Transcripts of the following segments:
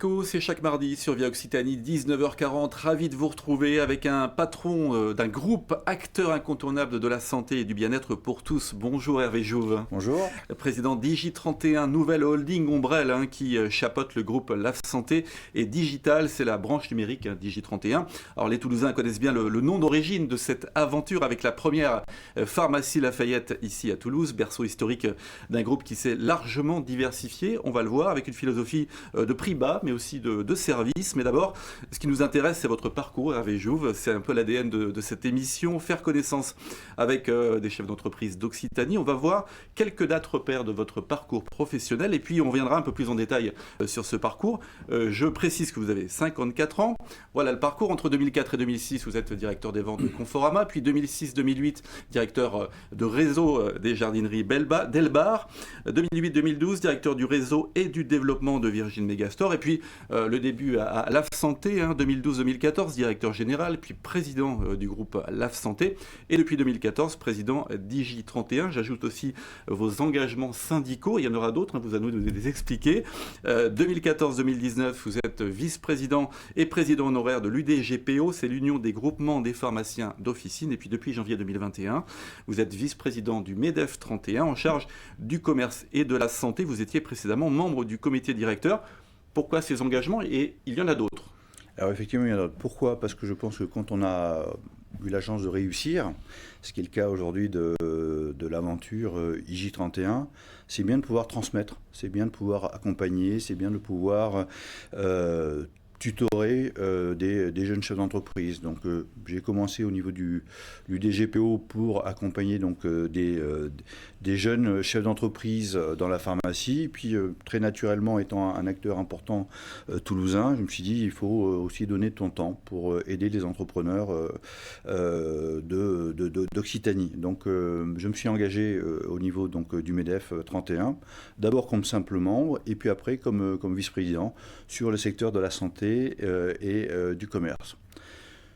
Écho, c'est chaque mardi sur Via Occitanie, 19h40. Ravi de vous retrouver avec un patron d'un groupe, acteur incontournable de la santé et du bien-être pour tous. Bonjour Hervé Jouve. Bonjour. Président Digi31, nouvelle holding ombrelle qui chapeaute le groupe LAF Santé et Digital, c'est la branche numérique Digi31. Alors les Toulousains connaissent bien le nom d'origine de cette aventure avec la première pharmacie Lafayette ici à Toulouse, berceau historique d'un groupe qui s'est largement diversifié. On va le voir avec une philosophie de prix bas, mais aussi de service. Mais d'abord, ce qui nous intéresse, c'est votre parcours, Hervé Jouve. C'est un peu l'ADN de cette émission, faire connaissance avec des chefs d'entreprise d'Occitanie. On va voir quelques dates repères de votre parcours professionnel et puis on viendra un peu plus en détail sur ce parcours. Je précise que vous avez 54 ans. Voilà le parcours. Entre 2004 et 2006, vous êtes directeur des ventes de Conforama, puis 2006-2008, directeur de réseau des jardineries Delbar, 2008-2012, directeur du réseau et du développement de Virgin Megastore, et puis le début à LAF Santé, 2012-2014, directeur général, puis président du groupe LAF Santé, et depuis 2014, président Digi31. J'ajoute aussi vos engagements syndicaux, il y en aura d'autres, vous allez nous les expliquer. 2014-2019, vous êtes vice-président et président honoraire de l'UDGPO, c'est l'Union des groupements des pharmaciens d'officine, et puis depuis janvier 2021, vous êtes vice-président du MEDEF 31, en charge du commerce et de la santé. Vous étiez précédemment membre du comité directeur. Pourquoi ces engagements? Et il y en a d'autres. Alors effectivement, il y en a d'autres. Pourquoi? Parce que je pense que quand on a eu la chance de réussir, ce qui est le cas aujourd'hui de l'aventure IJ31, c'est bien de pouvoir transmettre, c'est bien de pouvoir accompagner, c'est bien de pouvoir tutorer des jeunes chefs d'entreprise. Donc j'ai commencé au niveau du DGPO pour accompagner donc des jeunes chefs d'entreprise dans la pharmacie. Puis très naturellement, étant un acteur important toulousain, je me suis dit il faut aussi donner de ton temps pour aider les entrepreneurs d'Occitanie. Donc je me suis engagé au niveau donc du MEDEF 31, d'abord comme simple membre et puis après comme vice-président sur le secteur de la santé et du commerce.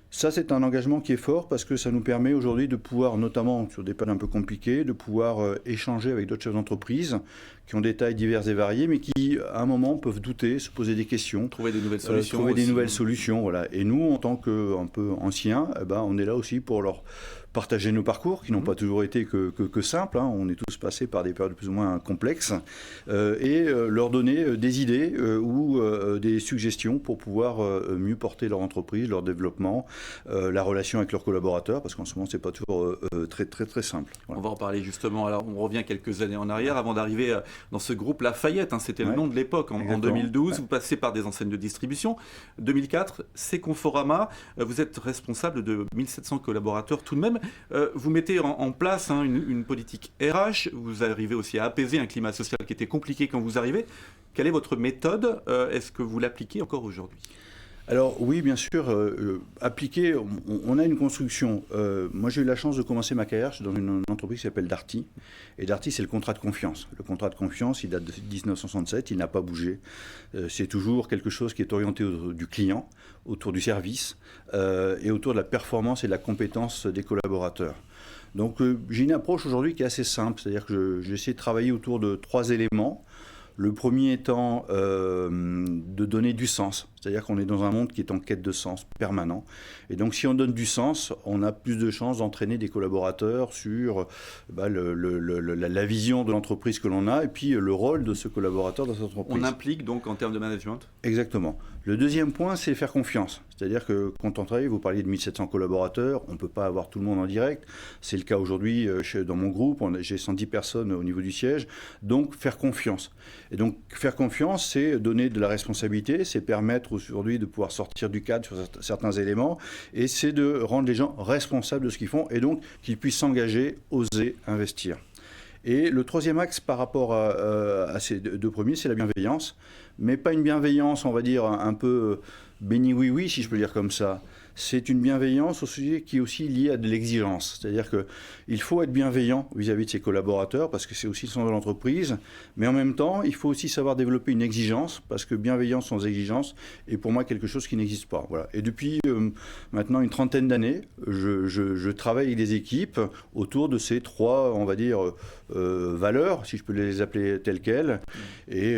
Ça, c'est un engagement qui est fort parce que ça nous permet aujourd'hui de pouvoir, notamment sur des périodes un peu compliquées, de pouvoir échanger avec d'autres chefs d'entreprise qui ont des tailles diverses et variées, mais qui, à un moment, peuvent douter, se poser des questions. Trouver des nouvelles solutions. Voilà. Et nous, en tant qu'un peu anciens, on est là aussi pour leur partager nos parcours, qui n'ont pas toujours été que simples. On est tous passés par des périodes plus ou moins complexes, et leur donner des idées ou des suggestions pour pouvoir mieux porter leur entreprise, leur développement, la relation avec leurs collaborateurs, parce qu'en ce moment, c'est pas toujours très simple. Voilà. On va en parler justement. Alors, on revient quelques années en arrière, avant d'arriver dans ce groupe Lafayette. C'était le nom de l'époque. En 2012, vous passez par des enseignes de distribution. 2004, c'est Conforama. Vous êtes responsable de 1700 collaborateurs tout de même. Vous mettez en place une politique RH. Vous arrivez aussi à apaiser un climat social qui était compliqué quand vous arrivez. Quelle est votre méthode? Est-ce que vous l'appliquez encore aujourd'hui? Alors oui, bien sûr, appliquer, on a une construction. Moi, j'ai eu la chance de commencer ma carrière dans une entreprise qui s'appelle Darty. Et Darty, c'est le contrat de confiance. Le contrat de confiance, il date de 1967, il n'a pas bougé. C'est toujours quelque chose qui est orienté autour du client, autour du service et autour de la performance et de la compétence des collaborateurs. Donc j'ai une approche aujourd'hui qui est assez simple, c'est-à-dire que j'essaie de travailler autour de 3 éléments. Le premier étant de donner du sens, c'est-à-dire qu'on est dans un monde qui est en quête de sens permanent. Et donc si on donne du sens, on a plus de chances d'entraîner des collaborateurs sur la vision de l'entreprise que l'on a et puis le rôle de ce collaborateur dans cette entreprise. On implique donc en termes de management? Exactement. Le deuxième point, c'est faire confiance. C'est-à-dire que quand on travaille, vous parliez de 1700 collaborateurs, on ne peut pas avoir tout le monde en direct. C'est le cas aujourd'hui dans mon groupe, j'ai 110 personnes au niveau du siège. Donc faire confiance. Et donc faire confiance, c'est donner de la responsabilité, c'est permettre aujourd'hui de pouvoir sortir du cadre sur certains éléments, et c'est de rendre les gens responsables de ce qu'ils font, et donc qu'ils puissent s'engager, oser, investir. Et le troisième axe par rapport à ces deux premiers, c'est la bienveillance, mais pas une bienveillance, on va dire, un peu béni oui-oui, si je peux dire comme ça. c'est une bienveillance au sujet qui est aussi liée à de l'exigence. C'est-à-dire qu'il faut être bienveillant vis-à-vis de ses collaborateurs parce que c'est aussi le sens de l'entreprise, mais en même temps, il faut aussi savoir développer une exigence parce que bienveillance sans exigence est pour moi quelque chose qui n'existe pas. Voilà. Et depuis maintenant une trentaine d'années, je travaille avec des équipes autour de ces trois, on va dire, valeurs, si je peux les appeler telles quelles, et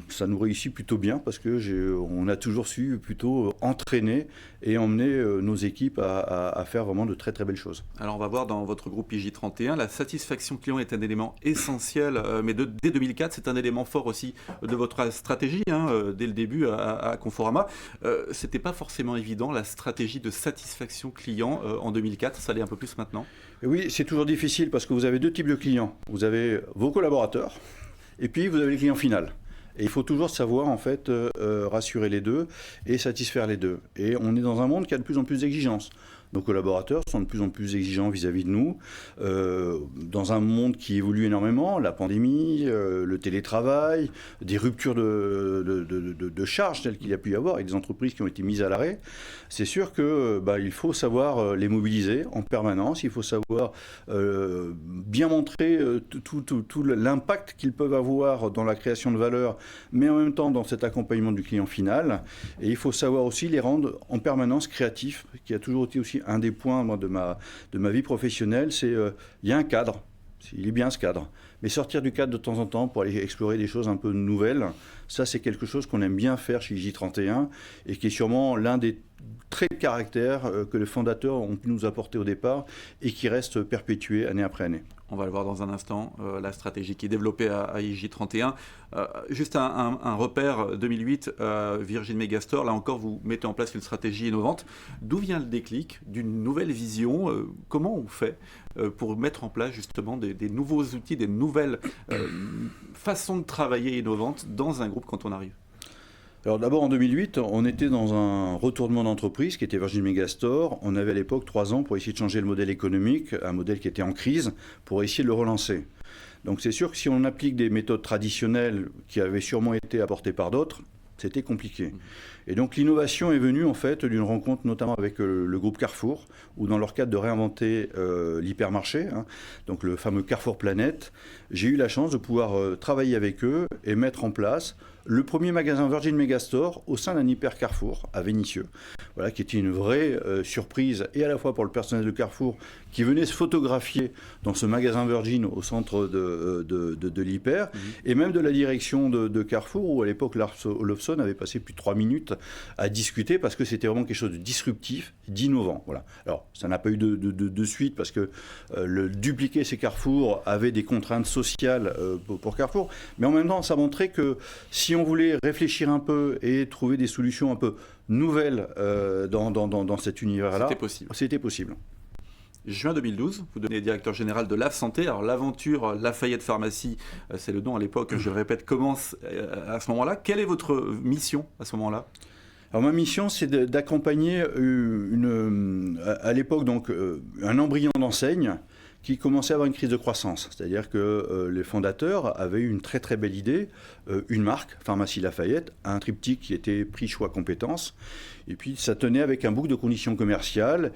ça nous réussit plutôt bien parce qu'on a toujours su plutôt entraîner et emmener nos équipes à faire vraiment de très très belles choses. Alors on va voir dans votre groupe IJ31, la satisfaction client est un élément essentiel, mais dès 2004 c'est un élément fort aussi de votre stratégie, dès le début à Conforama. C'était pas forcément évident la stratégie de satisfaction client en 2004, ça l'est un peu plus maintenant. Et oui, c'est toujours difficile parce que vous avez deux types de clients. Vous avez vos collaborateurs et puis vous avez les clients finaux. Et il faut toujours savoir en fait rassurer les deux et satisfaire les deux. Et on est dans un monde qui a de plus en plus d'exigences. Nos collaborateurs sont de plus en plus exigeants vis-à-vis de nous, dans un monde qui évolue énormément, la pandémie, le télétravail, des ruptures de charges telles qu'il y a pu y avoir, et des entreprises qui ont été mises à l'arrêt. C'est sûr qu'il faut savoir les mobiliser en permanence, il faut savoir bien montrer tout l'impact qu'ils peuvent avoir dans la création de valeur, mais en même temps dans cet accompagnement du client final. Et il faut savoir aussi les rendre en permanence créatifs, qui a toujours été aussi un des points moi, de ma vie professionnelle, c'est il y a un cadre, il est bien ce cadre, mais sortir du cadre de temps en temps pour aller explorer des choses un peu nouvelles, ça c'est quelque chose qu'on aime bien faire chez IJ31 et qui est sûrement l'un des traits de caractère que les fondateurs ont pu nous apporter au départ et qui reste perpétué année après année. On va le voir dans un instant, la stratégie qui est développée à IJ31. Juste un repère 2008, Virgin Megastore, là encore vous mettez en place une stratégie innovante. D'où vient le déclic d'une nouvelle vision? Comment on fait pour mettre en place justement des nouveaux outils, des nouvelles façons de travailler innovantes dans un groupe quand on arrive? Alors d'abord en 2008, on était dans un retournement d'entreprise qui était Virgin Megastore. On avait à l'époque 3 ans pour essayer de changer le modèle économique, un modèle qui était en crise, pour essayer de le relancer. Donc c'est sûr que si on applique des méthodes traditionnelles qui avaient sûrement été apportées par d'autres, c'était compliqué. Et donc l'innovation est venue en fait d'une rencontre notamment avec le groupe Carrefour, où dans leur cadre de réinventer l'hypermarché, donc le fameux Carrefour Planète, j'ai eu la chance de pouvoir travailler avec eux et mettre en place le premier magasin Virgin Megastore au sein d'un hyper Carrefour à Vénissieux, voilà, qui était une vraie surprise et à la fois pour le personnel de Carrefour qui venait se photographier dans ce magasin Virgin au centre de l'hyper, et même de la direction de Carrefour, où à l'époque Lars Olofsson avait passé plus de 3 minutes à discuter parce que c'était vraiment quelque chose de disruptif, d'innovant. Voilà. Alors ça n'a pas eu de suite parce que le dupliquer ces Carrefour avait des contraintes sociales pour Carrefour, mais en même temps ça montrait que si on voulait réfléchir un peu et trouver des solutions un peu nouvelles dans cet univers-là, c'était possible. Juin 2012, vous devenez directeur général de LAF Santé. Alors l'aventure Lafayette Pharmacie, c'est le nom à l'époque, je le répète, commence à ce moment-là. Quelle est votre mission à ce moment-là ? Alors ma mission, c'est d'accompagner à l'époque donc un embryon d'enseigne qui commençait à avoir une crise de croissance. C'est-à-dire que les fondateurs avaient eu une très très belle idée, une marque, Pharmacie Lafayette, un triptyque qui était prix, choix, compétences. Et puis ça tenait avec un boucle de conditions commerciales.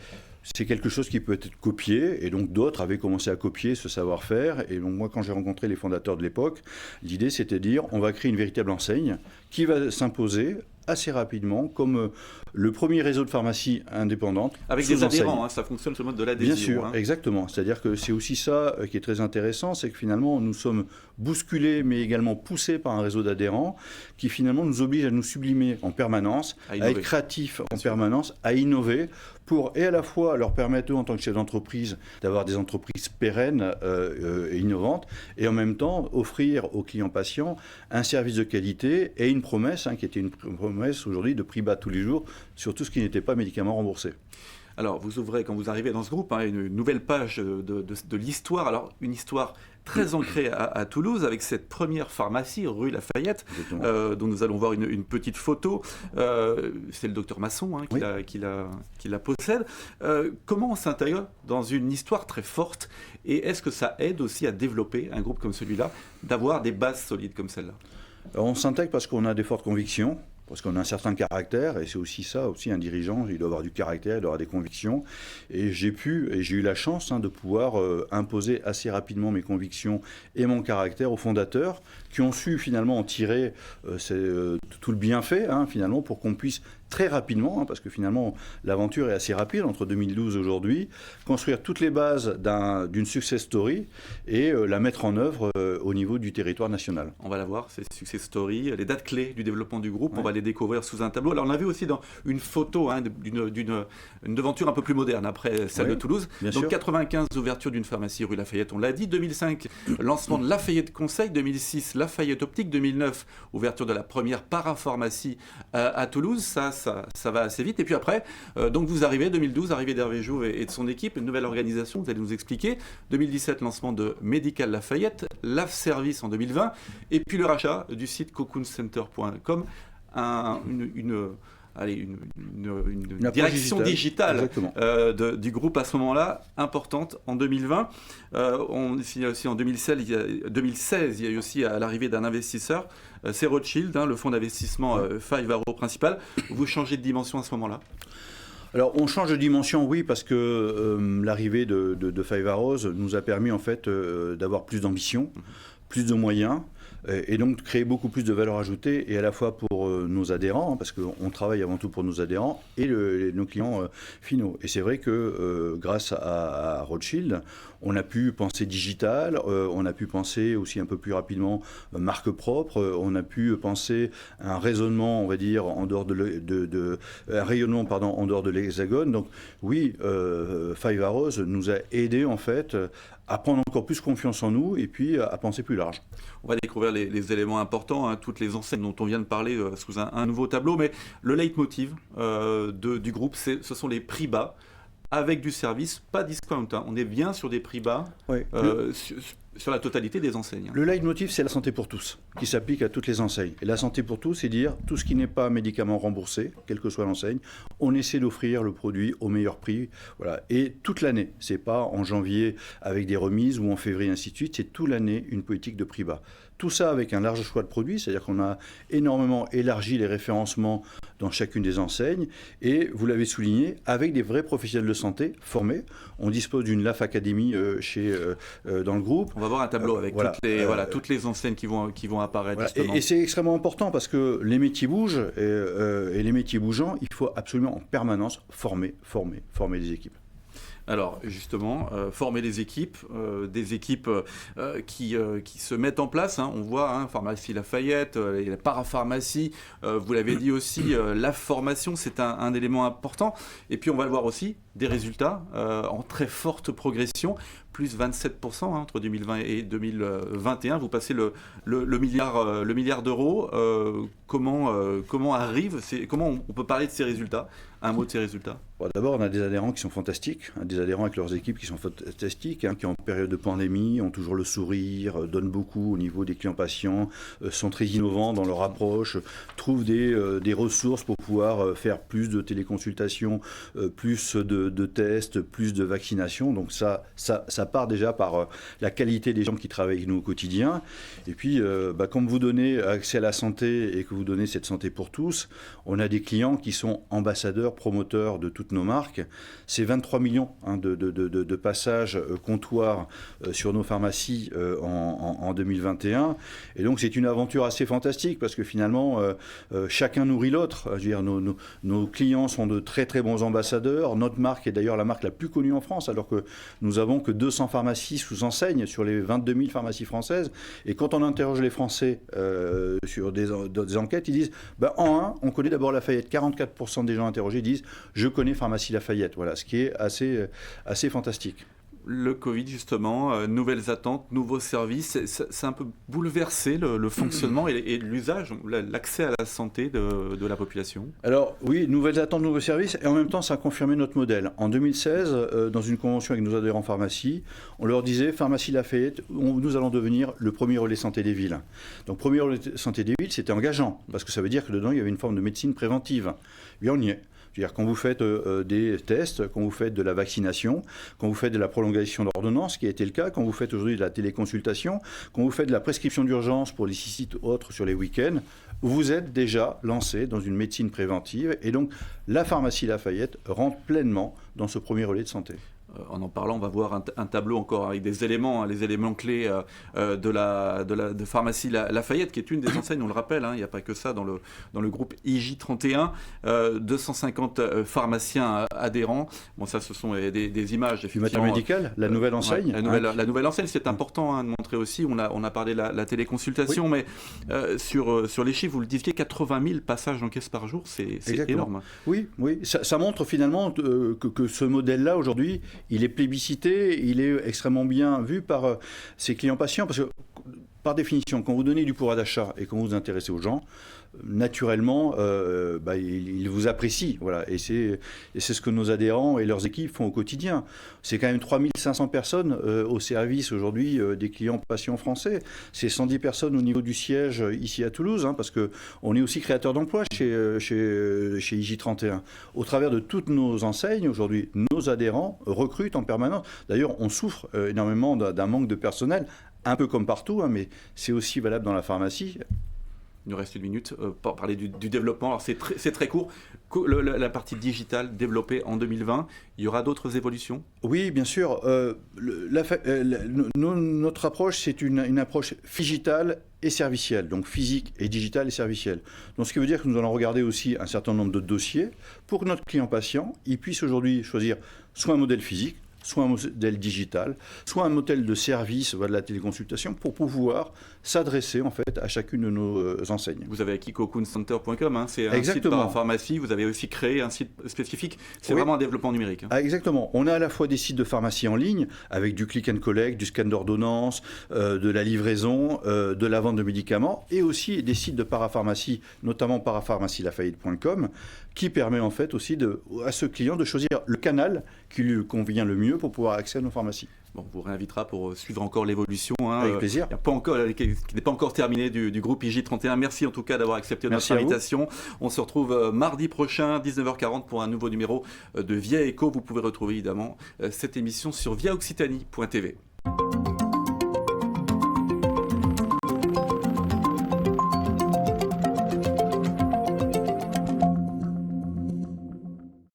C'est quelque chose qui peut être copié, et donc d'autres avaient commencé à copier ce savoir-faire. Et donc moi, quand j'ai rencontré les fondateurs de l'époque, l'idée c'était de dire on va créer une véritable enseigne qui va s'imposer assez rapidement comme le premier réseau de pharmacies indépendantes. Avec des adhérents, ça fonctionne sur le mode de l'adhésion. Bien sûr, exactement. C'est-à-dire que c'est aussi ça qui est très intéressant, c'est que finalement nous sommes bousculés mais également poussés par un réseau d'adhérents qui finalement nous oblige à nous sublimer en permanence, à être créatifs en permanence, à innover pour et à la fois leur permettre eux en tant que chefs d'entreprise d'avoir des entreprises pérennes et innovantes et en même temps offrir aux clients patients un service de qualité et une promesse qui était une promesse aujourd'hui de prix bas tous les jours sur tout ce qui n'était pas médicaments remboursés. Alors, vous ouvrez, quand vous arrivez dans ce groupe, une nouvelle page de l'histoire. Alors, une histoire très ancrée à Toulouse, avec cette première pharmacie, rue Lafayette, dont nous allons voir une petite photo. C'est le docteur Masson qui la possède. Comment on s'intègre dans une histoire très forte? Et est-ce que ça aide aussi à développer un groupe comme celui-là, d'avoir des bases solides comme celle-là? On s'intègre parce qu'on a des fortes convictions, parce qu'on a un certain caractère, et c'est aussi ça, aussi un dirigeant, il doit avoir du caractère, il doit avoir des convictions, et j'ai eu la chance de pouvoir imposer assez rapidement mes convictions et mon caractère aux fondateurs, qui ont su finalement en tirer tout le bienfait, finalement, pour qu'on puisse très rapidement, parce que finalement l'aventure est assez rapide entre 2012 et aujourd'hui, construire toutes les bases d'une success story et la mettre en œuvre au niveau du territoire national. On va la voir, ces success stories, les dates clés du développement du groupe, on va les découvrir sous un tableau. Alors on a vu aussi dans une photo d'une devanture un peu plus moderne après celle de Toulouse. Bien Donc sûr. 95, ouverture d'une pharmacie rue Lafayette, on l'a dit. 2005, lancement de Lafayette Conseil. 2006, Lafayette Optique. 2009, ouverture de la première parapharmacie à Toulouse. Ça va assez vite. Et puis après, donc vous arrivez, 2012, arrivée d'Hervé Jouve et de son équipe, une nouvelle organisation, vous allez nous expliquer. 2017, lancement de Médical Lafayette, LAF Service en 2020, et puis le rachat du site cocoonscenter.com, une direction digitale du groupe à ce moment-là, importante en 2020. On signe aussi en 2016, il y a eu aussi à l'arrivée d'un investisseur, c'est Rothschild, le fonds d'investissement Five Arrows principal. Vous changez de dimension à ce moment-là? Alors, on change de dimension, oui, parce que l'arrivée de Five Arrows nous a permis en fait d'avoir plus d'ambition, plus de moyens, et donc de créer beaucoup plus de valeur ajoutée, et à la fois pour nos adhérents, parce qu'on travaille avant tout pour nos adhérents, et nos clients finaux. Et c'est vrai que grâce à Rothschild, on a pu penser digital, on a pu penser aussi un peu plus rapidement marque propre, on a pu penser un raisonnement, on va dire, en dehors un rayonnement, en dehors de l'Hexagone. Donc oui, Five Arrows nous a aidés en fait à prendre encore plus confiance en nous et puis à penser plus large. On va découvrir les éléments importants, toutes les enseignes dont on vient de parler sous un nouveau tableau, mais le leitmotiv du groupe, ce sont les prix bas, avec du service, pas discount. On est bien sur des prix bas sur la totalité des enseignes. Le leitmotiv, c'est la santé pour tous, qui s'applique à toutes les enseignes. Et la santé pour tous, c'est dire tout ce qui n'est pas médicament remboursé, quelle que soit l'enseigne, on essaie d'offrir le produit au meilleur prix. Voilà. Et toute l'année, c'est pas en janvier avec des remises ou en février, ainsi de suite, c'est toute l'année une politique de prix bas. Tout ça avec un large choix de produits, c'est-à-dire qu'on a énormément élargi les référencements dans chacune des enseignes, et vous l'avez souligné, avec des vrais professionnels de santé formés. On dispose d'une LAF Academy dans le groupe. On va voir un tableau avec toutes les enseignes qui vont apparaître. Justement. Et c'est extrêmement important parce que les métiers bougent, et les métiers bougeants, il faut absolument en permanence former les équipes. Alors justement, former des équipes qui se mettent en place. On voit Pharmacie Lafayette, la parapharmacie, vous l'avez dit aussi, la formation, c'est un élément important. Et puis on va le voir aussi, des résultats en très forte progression, plus 27% entre 2020 et 2021. Vous passez le milliard d'euros. Comment on peut parler de ces résultats? Un mot de ces résultats. Bon, d'abord, on a des adhérents qui sont fantastiques, des adhérents avec leurs équipes qui sont fantastiques, qui en période de pandémie ont toujours le sourire, donnent beaucoup au niveau des clients patients, sont très innovants dans leur approche, trouvent des ressources pour pouvoir faire plus de téléconsultations, plus de tests, plus de vaccinations. Donc ça part déjà par la qualité des gens qui travaillent avec nous au quotidien. Et puis, comme vous donnez accès à la santé et que vous donnez cette santé pour tous, on a des clients qui sont ambassadeurs, promoteurs de toutes nos marques. C'est 23 millions de passages comptoirs sur nos pharmacies en 2021. Et donc c'est une aventure assez fantastique parce que finalement chacun nourrit l'autre. Je veux dire, nos clients sont de très très bons ambassadeurs. Notre marque est d'ailleurs la marque la plus connue en France alors que nous avons que 200 pharmacies sous enseigne sur les 22 000 pharmacies françaises. Et quand on interroge les Français sur des enquêtes, ils disent on connaît d'abord Lafayette. 44% des gens interrogés disent je connais Pharmacie Lafayette. Voilà, ce qui est assez fantastique. Le Covid, justement, nouvelles attentes, nouveaux services, ça a un peu bouleversé le fonctionnement et l'usage, l'accès à la santé de la population. Alors oui, nouvelles attentes, nouveaux services, et en même temps, ça a confirmé notre modèle. En 2016, dans une convention avec nos adhérents pharmacie, on leur disait, Pharmacie Lafayette, nous allons devenir le premier relais santé des villes. Donc, premier relais santé des villes, c'était engageant, parce que ça veut dire que dedans, il y avait une forme de médecine préventive. Et on y est. C'est-à-dire quand vous faites des tests, quand vous faites de la vaccination, quand vous faites de la prolongation d'ordonnance, ce qui a été le cas, quand vous faites aujourd'hui de la téléconsultation, quand vous faites de la prescription d'urgence pour les sites autres sur les week-ends, vous êtes déjà lancé dans une médecine préventive. Et donc, la pharmacie Lafayette rentre pleinement dans ce premier relais de santé. En parlant, on va voir un tableau encore avec des éléments, les éléments clés de pharmacie Lafayette, qui est une des enseignes, on le rappelle, il n'y a pas que ça dans le groupe IJ31, 250 pharmaciens adhérents. Bon, ça, ce sont des images. Du matériel médical, la nouvelle enseigne. La nouvelle enseigne, c'est important de montrer aussi. On a parlé de la téléconsultation, oui. Mais sur les chiffres, vous le disiez, 80 000 passages d'encaisse par jour, c'est énorme. Oui, ça montre finalement que ce modèle-là, aujourd'hui, il est plébiscité, il est extrêmement bien vu par ses clients patients, parce que par définition, quand vous donnez du pouvoir d'achat et quand vous vous intéressez aux gens, naturellement, ils vous apprécient. Voilà. Et c'est ce que nos adhérents et leurs équipes font au quotidien. C'est quand même 3500 personnes au service aujourd'hui des clients patients français. C'est 110 personnes au niveau du siège ici à Toulouse, parce qu'on est aussi créateur d'emplois chez IJ31. Au travers de toutes nos enseignes, aujourd'hui, nos adhérents recrutent en permanence. D'ailleurs, on souffre énormément d'un manque de personnel, un peu comme partout, mais c'est aussi valable dans la pharmacie. Il nous reste une minute pour parler du développement. Alors c'est très court. La partie digitale développée en 2020, il y aura d'autres évolutions ? Oui, bien sûr. Notre approche, c'est une approche digitale et servicielle, donc physique et digitale et servicielle. Donc ce qui veut dire que nous allons regarder aussi un certain nombre de dossiers pour que notre client patient, il puisse aujourd'hui choisir soit un modèle physique, soit un modèle digital, soit un modèle de service de la téléconsultation pour pouvoir s'adresser en fait à chacune de nos enseignes. Vous avez acquis coconcenter.com, c'est un site parapharmacie, vous avez aussi créé un site spécifique, c'est vraiment un développement numérique. Exactement, on a à la fois des sites de pharmacie en ligne avec du click and collect, du scan d'ordonnance, de la livraison, de la vente de médicaments et aussi des sites de parapharmacie, notamment parapharmacielafayette.com qui permet en fait aussi à ce client de choisir le canal qui lui convient le mieux pour pouvoir accéder à nos pharmacies. Bon, on vous réinvitera pour suivre encore l'évolution. Avec plaisir. Qui n'est pas encore terminé du groupe IJ31. Merci en tout cas d'avoir accepté notre invitation. On se retrouve mardi prochain, 19h40, pour un nouveau numéro de Via Eco. Vous pouvez retrouver évidemment cette émission sur viaoccitanie.tv.